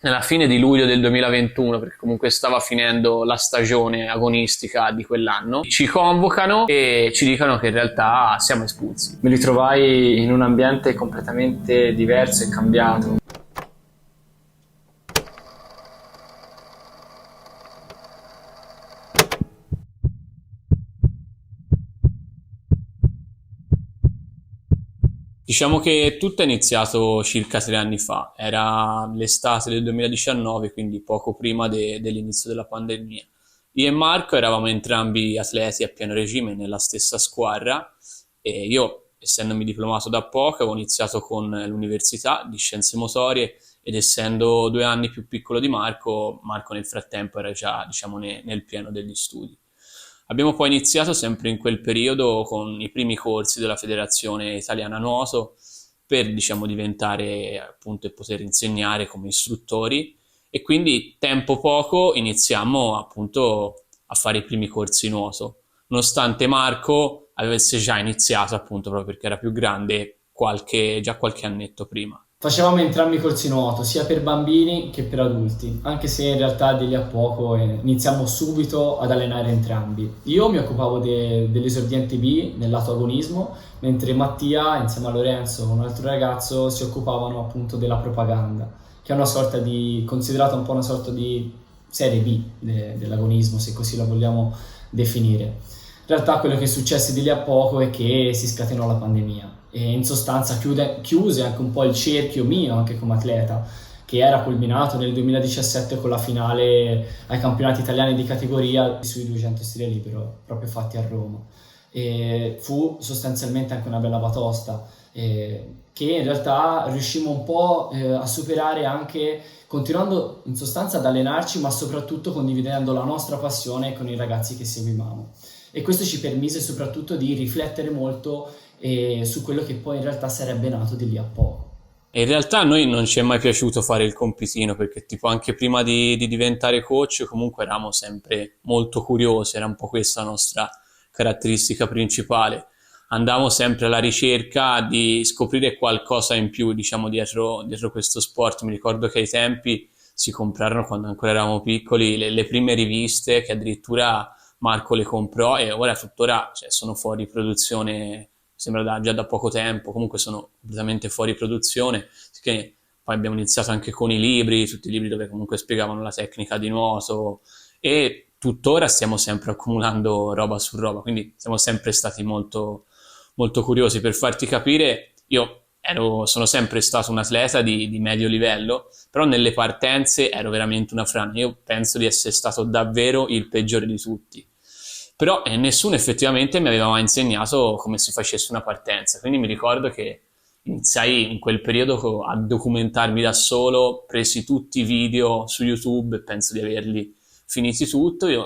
nella fine di luglio del 2021, perché comunque stava finendo la stagione agonistica di quell'anno. Ci convocano e ci dicono che in realtà siamo espulsi. Mi ritrovai in un ambiente completamente diverso e cambiato. Diciamo che tutto è iniziato circa 3 anni fa, era l'estate del 2019, quindi poco prima dell'inizio della pandemia. Io e Marco eravamo entrambi atleti a pieno regime nella stessa squadra e io, essendomi diplomato da poco, avevo iniziato con l'università di scienze motorie ed essendo 2 anni più piccolo di Marco, Marco nel frattempo era già, diciamo, nel pieno degli studi. Abbiamo poi iniziato sempre in quel periodo con i primi corsi della Federazione Italiana Nuoto per, diciamo, diventare appunto e poter insegnare come istruttori e quindi tempo poco iniziamo appunto a fare i primi corsi nuoto, nonostante Marco avesse già iniziato appunto proprio perché era più grande già qualche annetto prima. Facevamo entrambi corsi nuoto, sia per bambini che per adulti, anche se in realtà di lì a poco iniziamo subito ad allenare entrambi. Io mi occupavo dell'esordiente B nel lato agonismo, mentre Mattia, insieme a Lorenzo, un altro ragazzo, si occupavano appunto della propaganda, che è una sorta considerata un po' una sorta di serie B dell'agonismo, se così la vogliamo definire. In realtà quello che successe di lì a poco è che si scatenò la pandemia e in sostanza chiuse anche un po' il cerchio mio anche come atleta, che era culminato nel 2017 con la finale ai campionati italiani di categoria sui 200 stile libero proprio fatti a Roma. E fu sostanzialmente anche una bella batosta che in realtà riuscimmo un po' a superare anche continuando in sostanza ad allenarci, ma soprattutto condividendo la nostra passione con i ragazzi che seguivamo. E questo ci permise soprattutto di riflettere molto su quello che poi in realtà sarebbe nato di lì a poco. E in realtà a noi non ci è mai piaciuto fare il compitino perché tipo anche prima di diventare coach comunque eravamo sempre molto curiosi, era un po' questa la nostra caratteristica principale. Andavamo sempre alla ricerca di scoprire qualcosa in più, diciamo, dietro questo sport. Mi ricordo che ai tempi si comprarono, quando ancora eravamo piccoli, le prime riviste che addirittura Marco le comprò e ora tuttora, cioè, sono fuori produzione, sembra già da poco tempo, comunque sono completamente fuori produzione, che poi abbiamo iniziato anche con i libri, tutti i libri dove comunque spiegavano la tecnica di nuoto e tuttora stiamo sempre accumulando roba su roba, quindi siamo sempre stati molto, molto curiosi. Per farti capire, sono sempre stato un atleta di medio livello, però nelle partenze ero veramente una frana. Io penso di essere stato davvero il peggiore di tutti. Però nessuno effettivamente mi aveva mai insegnato come si facesse una partenza, quindi mi ricordo che iniziai in quel periodo a documentarmi da solo, presi tutti i video su YouTube e penso di averli finiti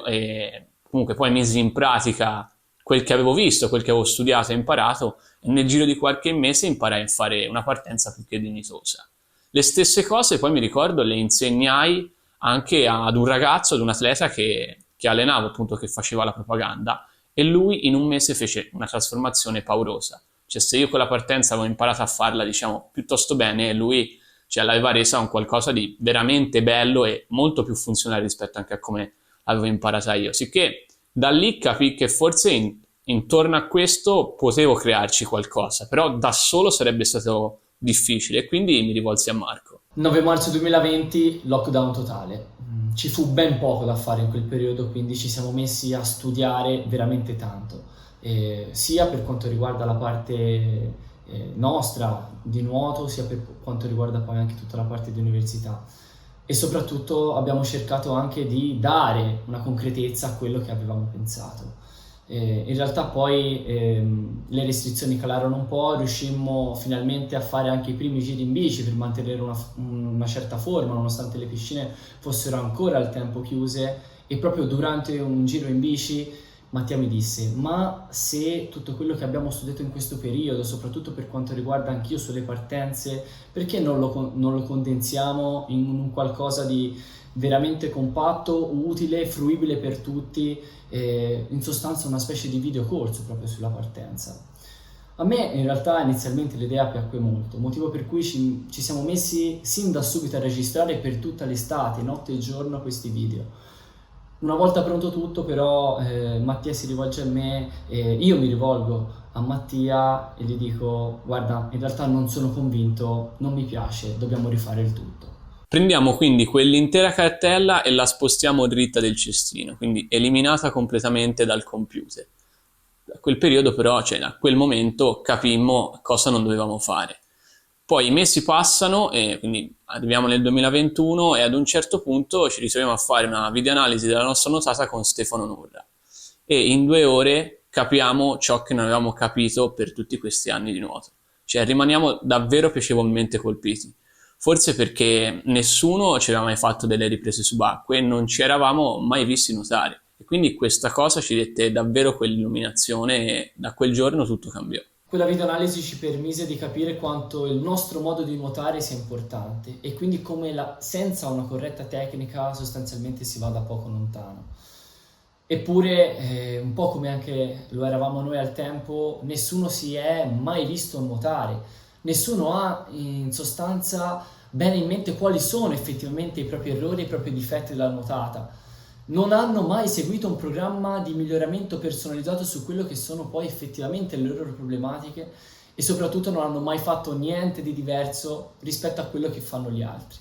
e comunque poi misi in pratica quel che avevo visto, quel che avevo studiato e imparato e nel giro di qualche mese imparai a fare una partenza più che dignitosa. Le stesse cose poi mi ricordo le insegnai anche ad un ragazzo, ad un atleta che allenavo, appunto, che faceva la propaganda e lui in un mese fece una trasformazione paurosa. Cioè se io quella partenza avevo imparato a farla, diciamo, piuttosto bene, lui l'aveva resa un qualcosa di veramente bello e molto più funzionale rispetto anche a come avevo imparata io. Sicché da lì capì che forse intorno a questo potevo crearci qualcosa, però da solo sarebbe stato difficile e quindi mi rivolsi a Marco. 9 marzo 2020, lockdown totale. Ci fu ben poco da fare in quel periodo, quindi ci siamo messi a studiare veramente tanto, sia per quanto riguarda la parte nostra di nuoto, sia per quanto riguarda poi anche tutta la parte di università. E soprattutto abbiamo cercato anche di dare una concretezza a quello che avevamo pensato. In realtà poi le restrizioni calarono un po', riuscimmo finalmente a fare anche i primi giri in bici per mantenere una certa forma, nonostante le piscine fossero ancora al tempo chiuse, e proprio durante un giro in bici Mattia mi disse: ma se tutto quello che abbiamo studiato in questo periodo, soprattutto per quanto riguarda anch'io sulle partenze, perché non lo condensiamo in un qualcosa di veramente compatto, utile, fruibile per tutti, in sostanza una specie di videocorso proprio sulla partenza. A me in realtà inizialmente l'idea piacque molto, motivo per cui ci siamo messi sin da subito a registrare per tutta l'estate, notte e giorno, questi video. Una volta pronto tutto, però, Mattia si rivolge a me e io mi rivolgo a Mattia e gli dico: guarda, in realtà non sono convinto, non mi piace, dobbiamo rifare il tutto. Prendiamo quindi quell'intera cartella e la spostiamo dritta del cestino, quindi eliminata completamente dal computer. Da quel periodo però, cioè da quel momento, capimmo cosa non dovevamo fare. Poi i mesi passano e quindi arriviamo nel 2021 e ad un certo punto ci ritroviamo a fare una videoanalisi della nostra nuotata con Stefano Nurra e in 2 ore capiamo ciò che non avevamo capito per tutti questi anni di nuoto. Cioè rimaniamo davvero piacevolmente colpiti. Forse perché nessuno ci aveva mai fatto delle riprese subacquee e non ci eravamo mai visti nuotare. E quindi questa cosa ci dette davvero quell'illuminazione e da quel giorno tutto cambiò. Quella videoanalisi ci permise di capire quanto il nostro modo di nuotare sia importante e quindi come senza una corretta tecnica sostanzialmente si va da poco lontano. Eppure, un po' come anche lo eravamo noi al tempo, nessuno si è mai visto nuotare, nessuno ha in sostanza bene in mente quali sono effettivamente i propri errori e i propri difetti della nuotata. Non hanno mai seguito un programma di miglioramento personalizzato su quello che sono poi effettivamente le loro problematiche e soprattutto non hanno mai fatto niente di diverso rispetto a quello che fanno gli altri.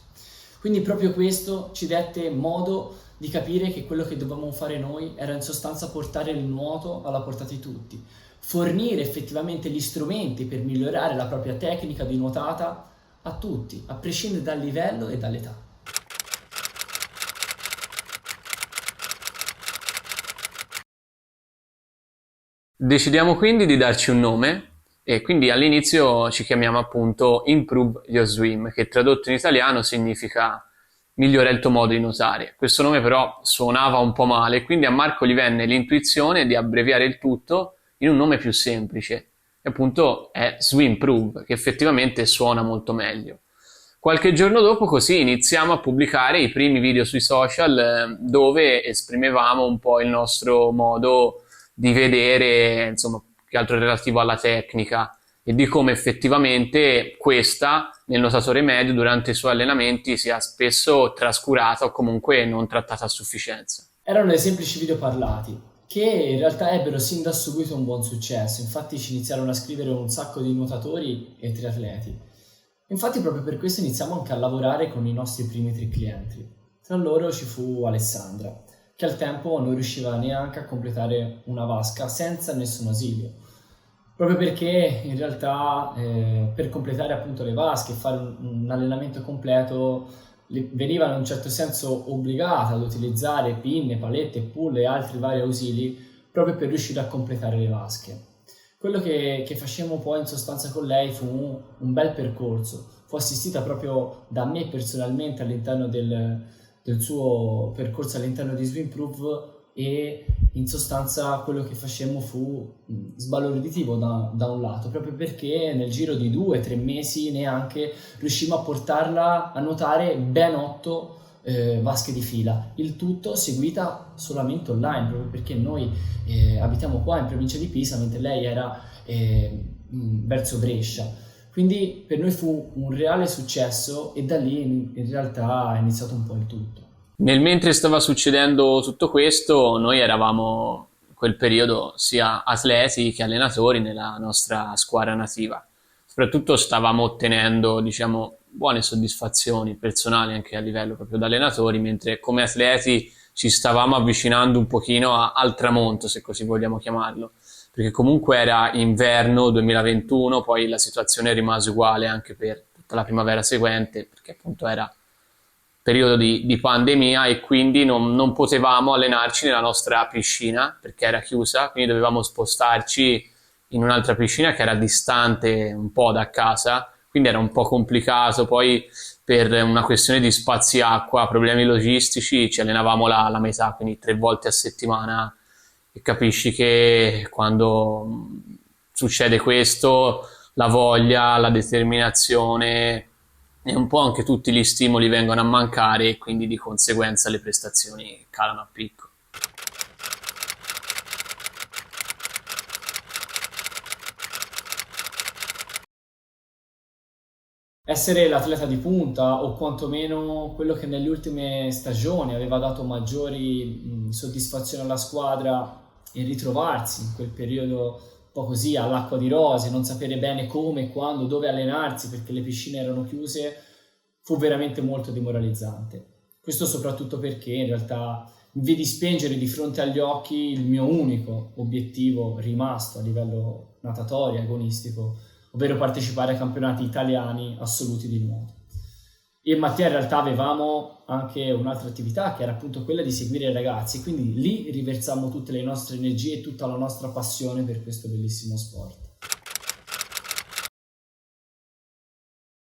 Quindi proprio questo ci dette modo di capire che quello che dovevamo fare noi era in sostanza portare il nuoto alla portata di tutti, fornire effettivamente gli strumenti per migliorare la propria tecnica di nuotata a tutti, a prescindere dal livello e dall'età. Decidiamo quindi di darci un nome e quindi all'inizio ci chiamiamo appunto Improve Your Swim, che tradotto in italiano significa migliora il tuo modo di nuotare. Questo nome però suonava un po' male, quindi a Marco gli venne l'intuizione di abbreviare il tutto in un nome più semplice, che appunto è Swimprove, che effettivamente suona molto meglio. Qualche giorno dopo così iniziamo a pubblicare i primi video sui social dove esprimevamo un po' il nostro modo di vedere, insomma, più che altro relativo alla tecnica e di come effettivamente questa nel nuotatore medio durante i suoi allenamenti sia spesso trascurata o comunque non trattata a sufficienza. Erano dei semplici video parlati che in realtà ebbero sin da subito un buon successo, infatti ci iniziarono a scrivere un sacco di nuotatori e triatleti. Infatti proprio per questo iniziamo anche a lavorare con i nostri primi 3 clienti. Tra loro ci fu Alessandra, che al tempo non riusciva neanche a completare una vasca senza nessun ausilio. Proprio perché in realtà per completare appunto le vasche e fare un allenamento completo veniva in un certo senso obbligata ad utilizzare pinne, palette, pull e altri vari ausili proprio per riuscire a completare le vasche. Quello che facemmo poi in sostanza con lei fu un bel percorso, fu assistita proprio da me personalmente all'interno del suo percorso all'interno di Swimprove e in sostanza quello che facemmo fu sbalorditivo da un lato, proprio perché nel giro di 2-3 mesi neanche riuscimmo a portarla a nuotare ben 8 vasche di fila, il tutto seguita solamente online, proprio perché noi abitiamo qua in provincia di Pisa mentre lei era verso Brescia. Quindi per noi fu un reale successo e da lì in realtà è iniziato un po' il tutto. Nel mentre stava succedendo tutto questo, noi eravamo in quel periodo sia atleti che allenatori nella nostra squadra nativa. Soprattutto stavamo ottenendo, diciamo, buone soddisfazioni personali anche a livello proprio da allenatori, mentre come atleti ci stavamo avvicinando un pochino al tramonto, se così vogliamo chiamarlo, perché comunque era inverno 2021, poi la situazione rimase uguale anche per tutta la primavera seguente, perché appunto era periodo di pandemia e quindi non potevamo allenarci nella nostra piscina perché era chiusa, quindi dovevamo spostarci in un'altra piscina che era distante un po' da casa, quindi era un po' complicato. Poi per una questione di spazi acqua, problemi logistici, ci allenavamo la metà, quindi 3 volte a settimana e capisci che quando succede questo la voglia, la determinazione e un po' anche tutti gli stimoli vengono a mancare e quindi di conseguenza le prestazioni calano a picco. essere l'atleta di punta o quantomeno quello che nelle ultime stagioni aveva dato maggiori soddisfazioni alla squadra e ritrovarsi in quel periodo un po' così all'acqua di rose, non sapere bene come, quando, dove allenarsi perché le piscine erano chiuse, fu veramente molto demoralizzante. Questo soprattutto perché in realtà mi vedi spengere di fronte agli occhi il mio unico obiettivo rimasto a livello natatorio, agonistico, ovvero partecipare ai campionati italiani assoluti di nuoto. Io e Mattia in realtà avevamo anche un'altra attività che era appunto quella di seguire i ragazzi, quindi lì riversammo tutte le nostre energie e tutta la nostra passione per questo bellissimo sport.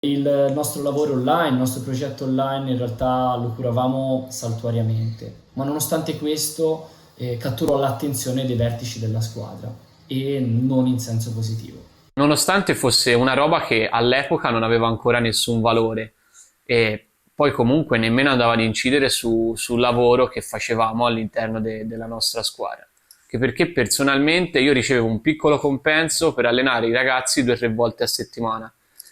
Il nostro lavoro online, il nostro progetto online in realtà lo curavamo saltuariamente, ma nonostante questo catturò l'attenzione dei vertici della squadra e non in senso positivo. Nonostante fosse una roba che all'epoca non aveva ancora nessun valore e poi comunque nemmeno andava ad incidere sul lavoro che facevamo all'interno della nostra squadra. Che perché personalmente io ricevevo un piccolo compenso per allenare i ragazzi 2 o 3 volte a settimana,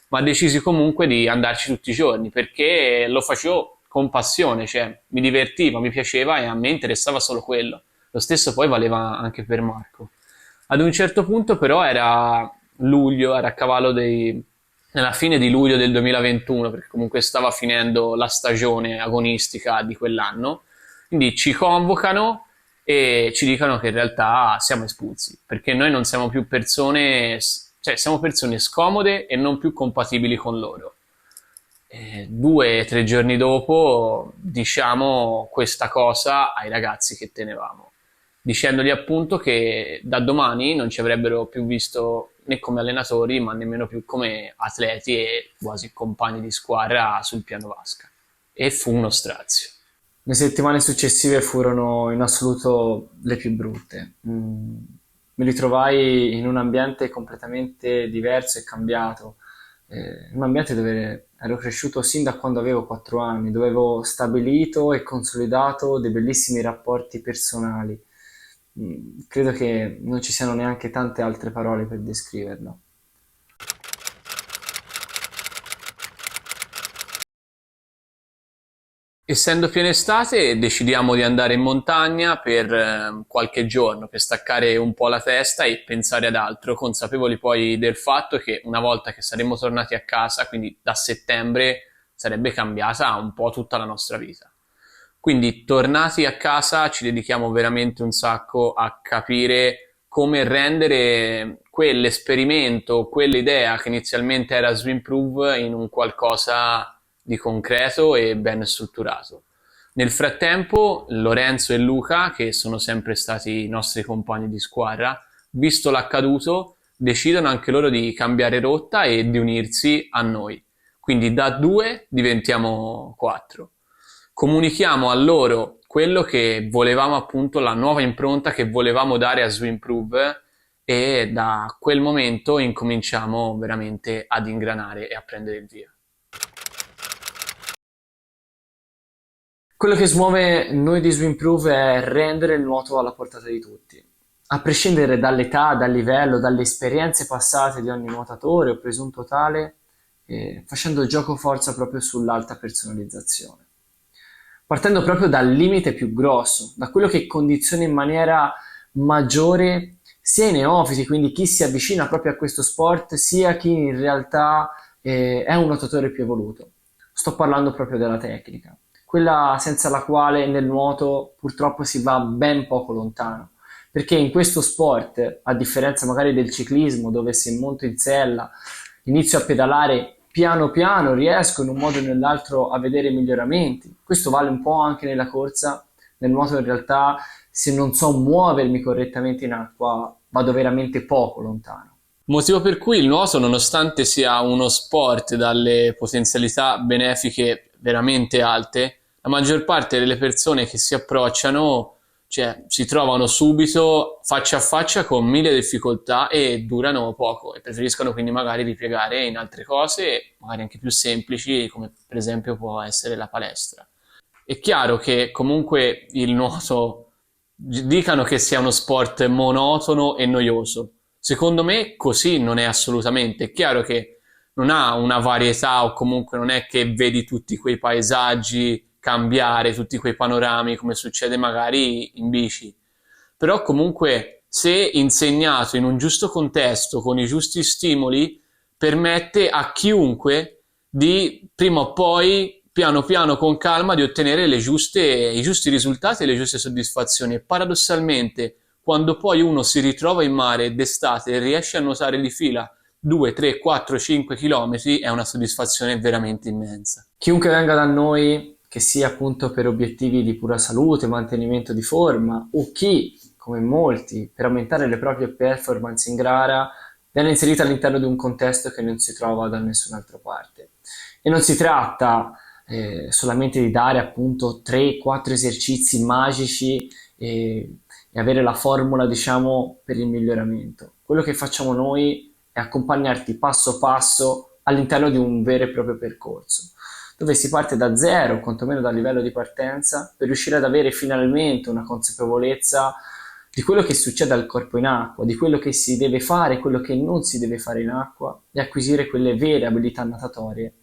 ma decisi comunque di andarci tutti i giorni perché lo facevo con passione, cioè mi divertiva, mi piaceva e a me interessava solo quello. Lo stesso poi valeva anche per Marco. Ad un certo punto però era luglio, era a cavallo nella fine di luglio del 2021, perché comunque stava finendo la stagione agonistica di quell'anno, quindi ci convocano e ci dicono che in realtà siamo espulsi, perché noi non siamo più persone, cioè siamo persone scomode e non più compatibili con loro. 2 o 3 giorni dopo diciamo questa cosa ai ragazzi che tenevamo, dicendogli appunto che da domani non ci avrebbero più visto né come allenatori, ma nemmeno più come atleti e quasi compagni di squadra sul piano vasca. E fu uno strazio. Le settimane successive furono in assoluto le più brutte. Mi ritrovai in un ambiente completamente diverso e cambiato, in un ambiente dove ero cresciuto sin da quando avevo 4 anni, dove avevo stabilito e consolidato dei bellissimi rapporti personali. Credo che non ci siano neanche tante altre parole per descriverlo. Essendo piena estate, decidiamo di andare in montagna per qualche giorno, per staccare un po' la testa e pensare ad altro, consapevoli poi del fatto che una volta che saremmo tornati a casa, quindi da settembre, sarebbe cambiata un po' tutta la nostra vita. Quindi tornati a casa ci dedichiamo veramente un sacco a capire come rendere quell'esperimento, quell'idea che inizialmente era Swimprove in un qualcosa di concreto e ben strutturato. Nel frattempo Lorenzo e Luca, che sono sempre stati i nostri compagni di squadra, visto l'accaduto, decidono anche loro di cambiare rotta e di unirsi a noi. Quindi da 2 diventiamo 4. Comunichiamo a loro quello che volevamo, appunto la nuova impronta che volevamo dare a Swimprove, e da quel momento incominciamo veramente ad ingranare e a prendere il via. Quello che smuove noi di Swimprove è rendere il nuoto alla portata di tutti. A prescindere dall'età, dal livello, dalle esperienze passate di ogni nuotatore o presunto tale, facendo gioco forza proprio sull'alta personalizzazione. Partendo proprio dal limite più grosso, da quello che condiziona in maniera maggiore sia i neofiti, quindi chi si avvicina proprio a questo sport, sia chi in realtà è un nuotatore più evoluto. Sto parlando proprio della tecnica, quella senza la quale nel nuoto purtroppo si va ben poco lontano, perché in questo sport, a differenza magari del ciclismo dove se monto in sella, inizio a pedalare piano piano, riesco in un modo o nell'altro a vedere miglioramenti. Questo vale un po' anche nella corsa. Nel nuoto in realtà se non so muovermi correttamente in acqua vado veramente poco lontano. Motivo per cui il nuoto, nonostante sia uno sport dalle potenzialità benefiche veramente alte, la maggior parte delle persone che si approcciano, cioè, si trovano subito faccia a faccia con 1000 difficoltà e durano poco e preferiscono quindi magari ripiegare in altre cose, magari anche più semplici, come per esempio può essere la palestra. È chiaro che comunque il nuoto dicano che sia uno sport monotono e noioso. Secondo me così non è assolutamente. È chiaro che non ha una varietà, o comunque non è che vedi tutti quei paesaggi cambiare, tutti quei panorami come succede magari in bici. Però comunque se insegnato in un giusto contesto, con i giusti stimoli, permette a chiunque di prima o poi, piano piano, con calma, di ottenere i giusti risultati e le giuste soddisfazioni. E paradossalmente, quando poi uno si ritrova in mare d'estate e riesce a nuotare di fila 2, 3, 4, 5 chilometri, è una soddisfazione veramente immensa. Chiunque venga da noi, che sia appunto per obiettivi di pura salute, mantenimento di forma, o chi, come molti, per aumentare le proprie performance in gara, viene inserito all'interno di un contesto che non si trova da nessun'altra parte. E non si tratta solamente di dare appunto 3-4 esercizi magici e avere la formula, diciamo, per il miglioramento. Quello che facciamo noi è accompagnarti passo passo all'interno di un vero e proprio percorso, dove si parte da zero, quantomeno dal livello di partenza, per riuscire ad avere finalmente una consapevolezza di quello che succede al corpo in acqua, di quello che si deve fare, quello che non si deve fare in acqua, e acquisire quelle vere abilità natatorie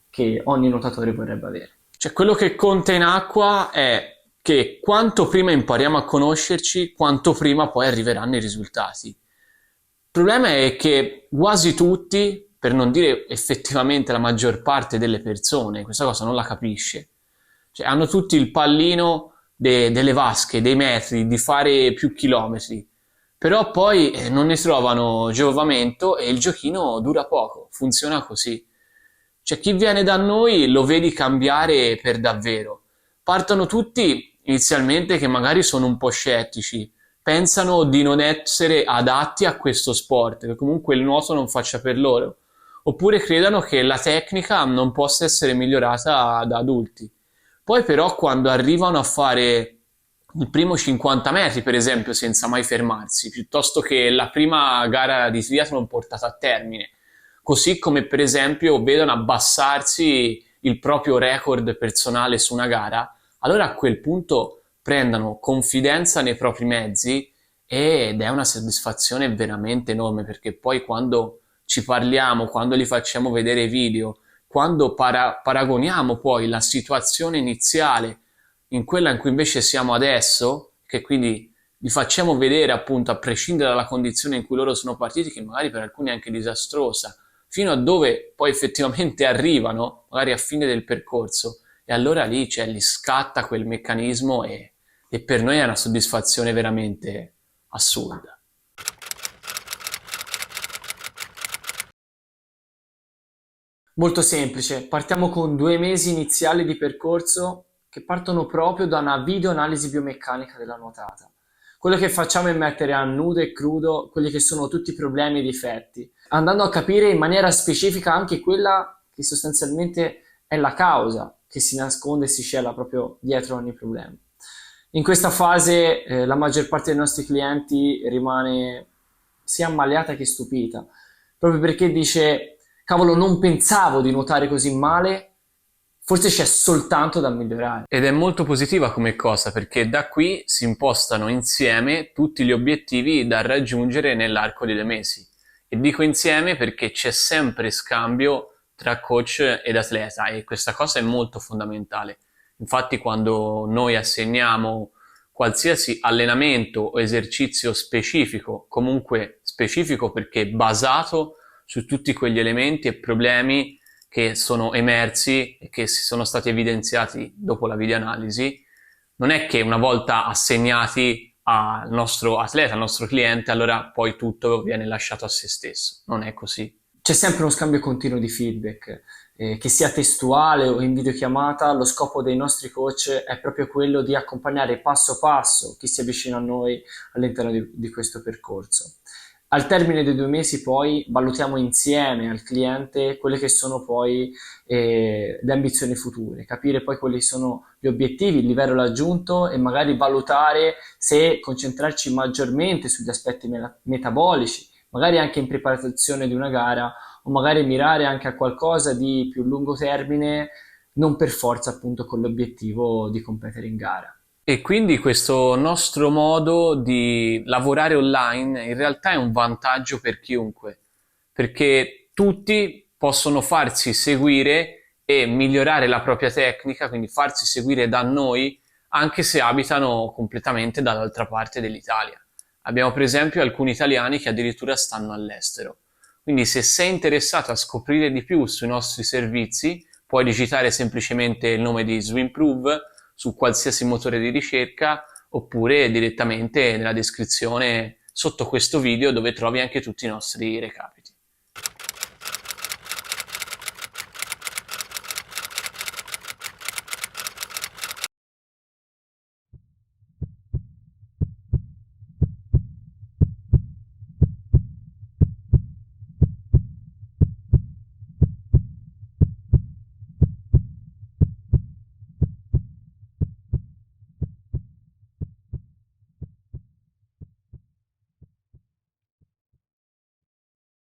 che ogni nuotatore vorrebbe avere. Cioè, quello che conta in acqua è che quanto prima impariamo a conoscerci, quanto prima poi arriveranno i risultati. Il problema è che quasi tutti, per non dire effettivamente la maggior parte delle persone, questa cosa non la capisce. Cioè, hanno tutti il pallino delle vasche, dei metri, di fare più chilometri, però poi non ne trovano giovamento e il giochino dura poco, funziona così. Cioè, chi viene da noi lo vedi cambiare per davvero. Partono tutti inizialmente che magari sono un po' scettici, pensano di non essere adatti a questo sport, che comunque il nuoto non faccia per loro, oppure credano che la tecnica non possa essere migliorata da adulti. Poi però quando arrivano a fare il primo 50 metri, per esempio, senza mai fermarsi, piuttosto che la prima gara di triathlon portata a termine, così come per esempio vedono abbassarsi il proprio record personale su una gara, allora a quel punto prendano confidenza nei propri mezzi ed è una soddisfazione veramente enorme, perché poi quando ci parliamo, quando li facciamo vedere video, quando paragoniamo poi la situazione iniziale in quella in cui invece siamo adesso, che quindi li facciamo vedere appunto a prescindere dalla condizione in cui loro sono partiti, che magari per alcuni è anche disastrosa, fino a dove poi effettivamente arrivano, magari a fine del percorso, e allora lì gli scatta quel meccanismo e per noi è una soddisfazione veramente assurda. Molto semplice, partiamo con 2 mesi iniziali di percorso che partono proprio da una videoanalisi biomeccanica della nuotata. Quello che facciamo è mettere a nudo e crudo quelli che sono tutti i problemi e i difetti, andando a capire in maniera specifica anche quella che sostanzialmente è la causa che si nasconde e si cela proprio dietro ogni problema. In questa fase la maggior parte dei nostri clienti rimane sia ammaliata che stupita, proprio perché dice: cavolo, non pensavo di nuotare così male, forse c'è soltanto da migliorare. Ed è molto positiva come cosa, perché da qui si impostano insieme tutti gli obiettivi da raggiungere nell'arco di 2 mesi. E dico insieme perché c'è sempre scambio tra coach ed atleta e questa cosa è molto fondamentale. Infatti quando noi assegniamo qualsiasi allenamento o esercizio specifico, comunque specifico perché basato su tutti quegli elementi e problemi che sono emersi e che si sono stati evidenziati dopo la videoanalisi, non è che una volta assegnati al nostro atleta, al nostro cliente, allora poi tutto viene lasciato a se stesso. Non è così. C'è sempre uno scambio continuo di feedback, che sia testuale o in videochiamata. Lo scopo dei nostri coach è proprio quello di accompagnare passo passo chi si avvicina a noi all'interno di questo percorso. Al termine dei 2 mesi poi valutiamo insieme al cliente quelle che sono poi le ambizioni future, capire poi quali sono gli obiettivi, il livello raggiunto e magari valutare se concentrarci maggiormente sugli aspetti metabolici, magari anche in preparazione di una gara, o magari mirare anche a qualcosa di più lungo termine, non per forza appunto con l'obiettivo di competere in gara. E quindi questo nostro modo di lavorare online in realtà è un vantaggio per chiunque, perché tutti possono farsi seguire e migliorare la propria tecnica, quindi farsi seguire da noi anche se abitano completamente dall'altra parte dell'Italia. Abbiamo per esempio alcuni italiani che addirittura stanno all'estero. Quindi se sei interessato a scoprire di più sui nostri servizi, puoi digitare semplicemente il nome di Swimprove su qualsiasi motore di ricerca oppure direttamente nella descrizione sotto questo video dove trovi anche tutti i nostri recap.